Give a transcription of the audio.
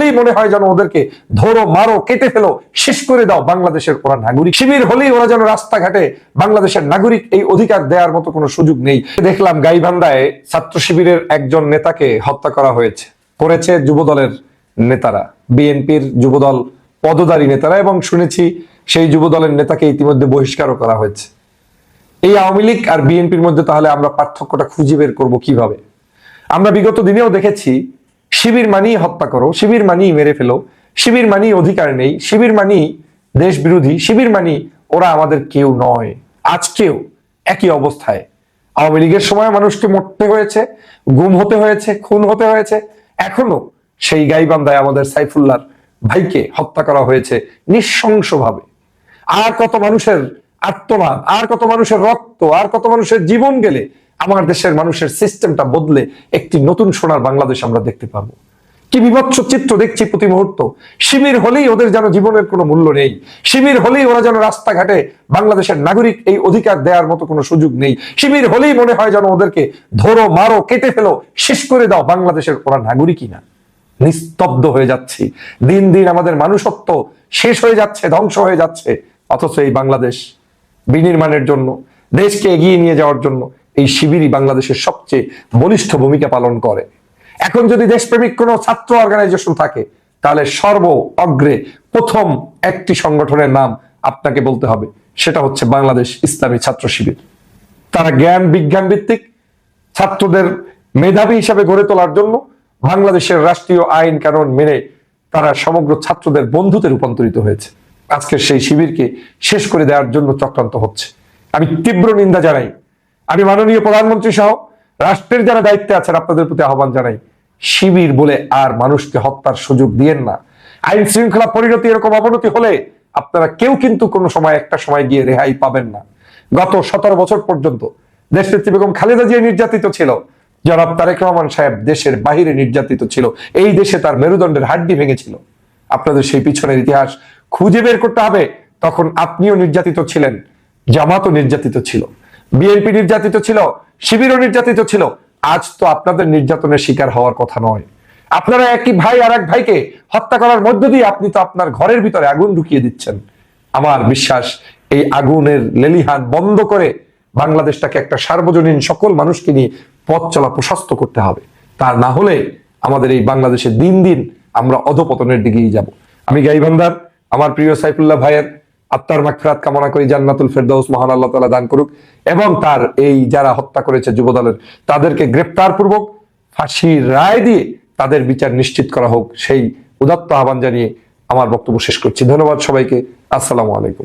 হলেই মনে হয় যেন ওদেরকে ধরো, মারো, কেটে ফেলো, শেষ করে দাও, বাংলাদেশের ওরা নাগরিক। শিবির হলেই ওরা যেন রাস্তাঘাটে বাংলাদেশের নাগরিক এই অধিকার দেওয়ার মতো কোনো সুযোগ নেই। দেখলাম গাইবান্ধায় ছাত্র শিবিরের একজন নেতাকে হত্যা করা হয়েছে, করেছে যুবদলের নেতারা, বিএনপির যুবদল পদধারী নেতারা, এবং শুনেছি সেই যুবদলের নেতাকে ইতিমধ্যে বহিষ্কারও করা হয়েছে। এই আওয়ামী লীগ আর বিএনপির মধ্যে তাহলে আমরা পার্থক্যটা খুঁজে বের করবো কিভাবে? আমরা বিগত দিনেও দেখেছি শিবির মানেই হত্যা করো, শিবির মানেই মেরে ফেলো, শিবির মানেই অধিকার নেই, শিবির মানেই দেশ বিরোধী, শিবির মানেই ওরা আমাদের কেউ নয়। আজকেও একই অবস্থায়। আওয়ামী লীগের সময় মানুষকে মরতে হয়েছে, গুম হতে হয়েছে, খুন হতে হয়েছে, এখনো সেই গাইবান্ধায় আমাদের সাইফুল্লাহর ভাইকে হত্যা করা হয়েছে নৃশংসভাবে। আর কত মানুষের আত্মনাদ, আর কত মানুষের রক্ত, আর কত মানুষের জীবন গেলে আমার দেশের মানুষের সিস্টেমটা বদলে একটি নতুন সোনার বাংলাদেশ আমরা দেখতে পাবো। কি বিভৎস চিত্র দেখছি প্রতি মুহূর্ত। শিবির হলেই ওদের যেন জীবনের কোনো মূল্য নেই, শিবির হলেই ওরা যেন রাস্তাঘাটে বাংলাদেশের নাগরিক এই অধিকার দেওয়ার মতো কোনো সুযোগ নেই, শিবির হলেই মনে হয় যেন ওদেরকে ধরো, মারো, কেটে ফেলো, শেষ করে দাও, বাংলাদেশের ওরা নাগরিকই না। নিস্তব্ধ হয়ে যাচ্ছি, দিন দিন আমাদের মানুষত্ব শেষ হয়ে যাচ্ছে, ধ্বংস হয়ে যাচ্ছে। অথচ এই বাংলাদেশ বিনির্মাণের জন্য, দেশকে এগিয়ে নিয়ে যাওয়ার জন্য এই শিবিরই বাংলাদেশের সবচেয়ে বলিষ্ঠ ভূমিকা পালন করে। এখন যদি দেশপ্রেমিক কোনো ছাত্র অর্গানাইজেশন থাকে, তাহলে সর্ব অগ্রে প্রথম একটি সংগঠনের নাম আপনাকে বলতে হবে, সেটা হচ্ছে বাংলাদেশ ইসলামী ছাত্র শিবির। তারা জ্ঞান বিজ্ঞান ভিত্তিক ছাত্রদের মেধাবী হিসাবে গড়ে তোলার জন্য বাংলাদেশের রাষ্ট্রীয় আইন কানুন মেনে তারা সমগ্র ছাত্রদের বন্ধুতে রূপান্তরিত হয়েছে। আজকের সেই শিবিরকে শেষ করে দেওয়ার জন্য চক্রান্ত হচ্ছে। আমি তীব্র নিন্দা জানাই। আমি মাননীয় প্রধানমন্ত্রী সহ রাষ্ট্রের যারা দায়িত্বে আছেন আপনাদের প্রতি আহ্বান জানাই, শিবির বলে আর মানুষকে হত্যার সুযোগ দিয়েন না। আইন শৃঙ্খলা পরিণতি এরকম অবনতি হলে আপনারা কেউ কিন্তু কোনো সময় একটা সময় গিয়ে রেহাই পাবেন না। গত 17 বছর পর্যন্ত দেশনেত্রী বেগম খালেদা জিয়া নির্যাতিত ছিল, জনাব তারেক রহমান সাহেব দেশের বাহিরে নির্যাতিত ছিল, এই দেশে তার মেরুদণ্ডের হাড্ডি ভেঙেছিল। আপনাদের সেই পিছনের ইতিহাস খুঁজে বের করতে হবে। তখন আপনিও নির্যাতিত ছিলেন, জামাতও নির্যাতিত ছিল, বিএনপি নির্যাতিত ছিল, শিবিরও নির্যাতিত ছিল। আজ তো আপনাদের নির্যাতনের শিকার হওয়ার কথা নয়। আপনারা একই ভাই আর এক ভাইকে হত্যা করার মধ্য দিয়ে আপনি তো আপনার ঘরের ভিতরে আগুন ঢুকিয়ে দিচ্ছেন। আমার বিশ্বাস এই আগুনের লেলিহান বন্ধ করে বাংলাদেশটাকে একটা সার্বজনীন সকল মানুষকে নিয়ে পথ চলা প্রশস্ত করতে হবে। তা না হলে আমাদের এই বাংলাদেশে দিন দিন আমরা অধপতনের দিকেই যাব। আমি গাইবান্ধার আমার প্রিয় সাইফুল্লাহ ভাইয়ের আত্মার মাগফিরাত কামনা করি, জান্নাতুল ফেরদাউস মহান আল্লাহ তাআলা দান করুক, এবং তার এই যারা হত্যা করেছে যুবদলের তাদেরকে গ্রেফতার পূর্বক ফাঁসির রায় দিয়ে তাদের বিচার নিশ্চিত করা হোক, সেই উদাত্ত আহ্বান জানিয়ে আমার বক্তব্য শেষ করছি। ধন্যবাদ সবাইকে। আসসালামু আলাইকুম।